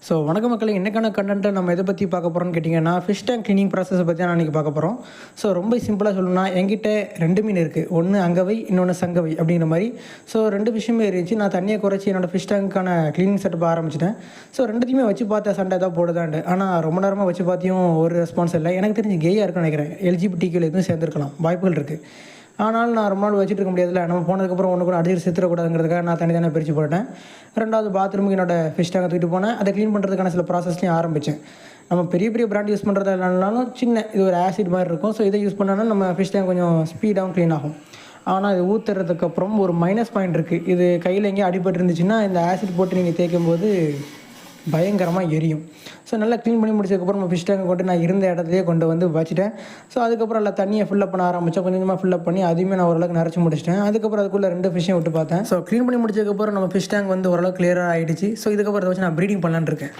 So வணக்க மக்களே, இன்றைக்கான கண்டென்ட்டை நம்ம எதை பற்றி பார்க்க போகிறோம்னு கேட்டிங்கன்னா, ஃபிஷ் டேங்க் க்ளீனிங் ப்ராசஸை பற்றி நான் இன்றைக்கி பார்க்க போகிறோம். ஸோ ரொம்ப சிம்பிளாக சொல்லணும்னா, என்கிட்ட 2 மீன் இருக்குது. ஒன்று அங்கவை, இன்னொன்று சங்கவை அப்படிங்கிற மாதிரி. ஸோ 2 விஷயமே இருந்துச்சு. நான் தண்ணியை குறைச்சி என்னோடய ஃபிஷ் டேங்க்கான க்ளீனிங் செட்டப் ஆரம்பிச்சிட்டேன். ஸோ 2த்தையுமே வச்சு பார்த்தேன், சண்டை தான் போடுதாண்டு. ஆனால் ரொம்ப நேரமாக வச்சு பார்த்தியும் ஒரு ரெஸ்பான்ஸ் இல்லை. எனக்கு தெரிஞ்சு கேயாக இருக்குன்னு நினைக்கிறேன். எல்ஜிபிடிக்யூவில் எதுவும் சேர்ந்துருக்கலாம், வாய்ப்புகள் இருக்குது. ஆனாலும் நான் ரொம்ப நாள் வச்சுட்டு இருக்க முடியாதுல்ல. நம்ம போனதுக்கப்புறம் ஒன்று கூட அடிச்சு செத்துறக்கூடாதுங்கிறதுக்காக நான் தனி பிரித்து போட்டேன். 2வது பாத்ரூமுக்கு என்னோடய ஃபிஷ் டேங்கை தூக்கிட்டு போனேன். அதை க்ளீன் பண்ணுறதுக்கான சில ப்ராசஸ்லையும் ஆரம்பித்தேன். நம்ம பெரிய பெரிய பிராண்ட் யூஸ் பண்ணுறது இல்லைனாலும் சின்ன இது ஒரு ஆசிட் மாதிரி இருக்கும். ஸோ இதை யூஸ் பண்ணாலும் நம்ம ஃபிஷ் டேங்க் கொஞ்சம் ஸ்பீடாகவும் க்ளீன் ஆகும். ஆனால் இது ஊற்றுறதுக்கப்புறம் ஒரு மைனஸ் பாயிண்ட் இருக்குது. இது கையில் எங்கேயும் அடிபட்டு இருந்துச்சுன்னா இந்த ஆசிட் போட்டு நீங்கள் தேய்க்கும் போது பயங்கரமாக எரியும். ஸோ நல்லா க்ளீன் பண்ணி முடிச்சதுக்கப்புறம் நம்ம ஃபிஷ் டேங்கை கொண்டு நான் இருந்த இடத்துலேயே கொண்டு வந்து வச்சுட்டேன். ஸோ அதுக்கப்புறம் எல்லாம் தண்ணியை ஃபில்லப் பண்ண ஆரம்பித்தேன். கொஞ்சம் கொஞ்சமாக ஃபில்லப் பண்ணி அதையுமே நான் ஓரளவுக்கு நிறச்சி முடிச்சிட்டேன். அதுக்கப்புறம் அதுக்குள்ளே 2 ஃபிஷ்ஷையும் விட்டு பார்த்தேன். ஸோ க்ளீன் பண்ணி முடிச்சதுக்கப்புறம் நம்ம ஃபிஷ் டேங்க் வந்து ஓரளவுக்கு கிளியராக ஆகிடுச்சு. ஸோ இதுக்கப்புறம் அதை வச்சு நான் ப்ரீடிங் பண்ணலான்னு இருக்கேன்.